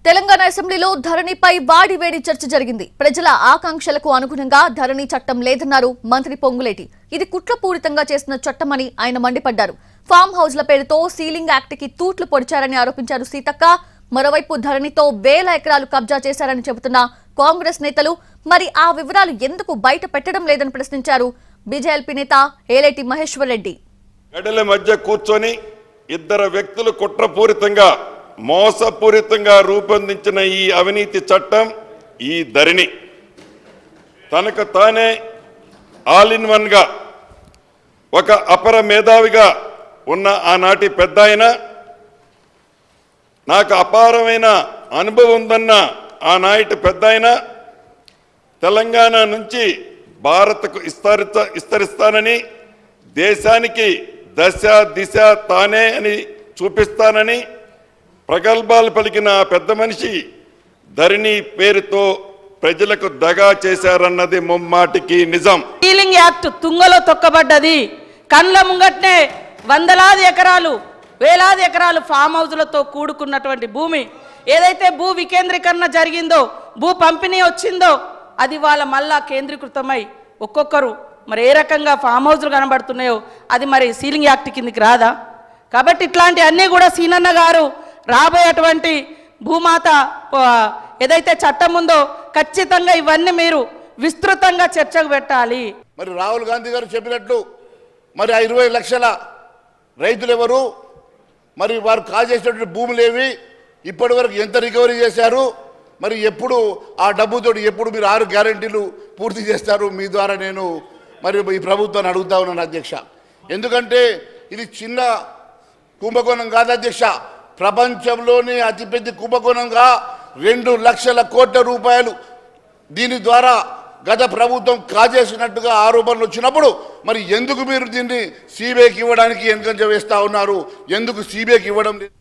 తెలంగాణ అసెంబ్లీలో ధరణిపై వాడివేడి చర్చ జరిగింది. ప్రజల ఆకాంక్షలకు అనుగుణంగా ధరణి చట్టం లేదన్నారు మంత్రి పొంగులేటి. ఇది కుట్రపూరితంగా చేసిన చట్టమని ఆయన మండిపడ్డారు. ఫామ్ హౌస్ల పేరుతో సీలింగ్ యాక్ట్ కి తూట్లు పొడిచారని ఆరోపించారు సీతక్క. మరోవైపు ధరణితో 1000 ఎకరాలు కబ్జా చేశారని చెబుతున్న కాంగ్రెస్ నేతలు మరి ఆ వివరాలు ఎందుకు బయట పెట్టడం లేదని ప్రశ్నించారు బీజేపీ నేత ఏలేటి మహేశ్వర్ రెడ్డి. గడల మధ్య కూర్చొని ఇద్దరు వ్యక్తులు కుట్రపూరితంగా మోసపూరితంగా రూపొందించిన ఈ అవినీతి చట్టం, ఈ ధరణి తనకు తానే ఆల్ ఇన్ వన్ గా ఒక అపర మేధావిగా ఉన్న ఆనాటి పెద్ద ఆయన, నాకు అపారమైన అనుభవం ఉందన్న ఆనాటి పెద్ద ఆయన, తెలంగాణ నుంచి భారత్కు విస్తరిస్తానని, దేశానికి దశ దిశ తానే అని చూపిస్తానని ప్రగల్భాలు పలికిన పెద్ద మనిషి ధరణి పేరుతో ప్రజలకు దగా చేశారన్నది ముమ్మాటికి నిజం. సీలింగ్ యాక్ట్ తుంగలో తొక్కబడ్డది. కండ్ల ముంగట్నే వందలాది ఎకరాలు, వేలాది ఎకరాలు ఫామ్ హౌజులతో కూడుకున్నటువంటి భూమి ఏదైతే భూ వికేంద్రీకరణ జరిగిందో, భూ పంపిణీ వచ్చిందో, అది వాళ్ళ మళ్ళా కేంద్రీకృతమై ఒక్కొక్కరు మరి ఏ రకంగా ఫామ్ హౌజులు కనబడుతున్నాయో అది మరి సీలింగ్ యాక్ట్ కిందికి రాదా? కాబట్టి ఇట్లాంటి అన్నీ కూడా సీనన్న గారు రాబోయేటువంటి భూమాత ఏదైతే చట్టం ఉందో ఖచ్చితంగా ఇవన్నీ మీరు విస్తృతంగా చర్చకు పెట్టాలి. మరి రాహుల్ గాంధీ గారు చెప్పినట్లు మరి ఆ 20 లక్షల రైతులు ఎవరు, మరి వారు కాజేసినటువంటి భూములేవి, ఇప్పటి వరకు ఎంత రికవరీ చేశారు, మరి ఎప్పుడు ఆ డబ్బుతో ఎప్పుడు మీరు 6 గ్యారెంటీలు పూర్తి చేస్తారు? మీ ద్వారా నేను మరి ఈ ప్రభుత్వాన్ని అడుగుతా ఉన్నాను అధ్యక్ష. ఎందుకంటే ఇది చిన్న కుంభకోణం కాదు అధ్యక్ష, ప్రపంచంలోనే అతిపెద్ద కుంభకోణంగా 2 లక్షల కోట్ల రూపాయలు దీని ద్వారా గత ప్రభుత్వం కాజేసినట్టుగా ఆరోపణలు వచ్చినప్పుడు మరి ఎందుకు మీరు దీన్ని సిబిఐకి ఇవ్వడానికి వెనుకంజ వేస్తూ ఉన్నారు? ఎందుకు సిబిఐకి ఇవ్వడం లేదు?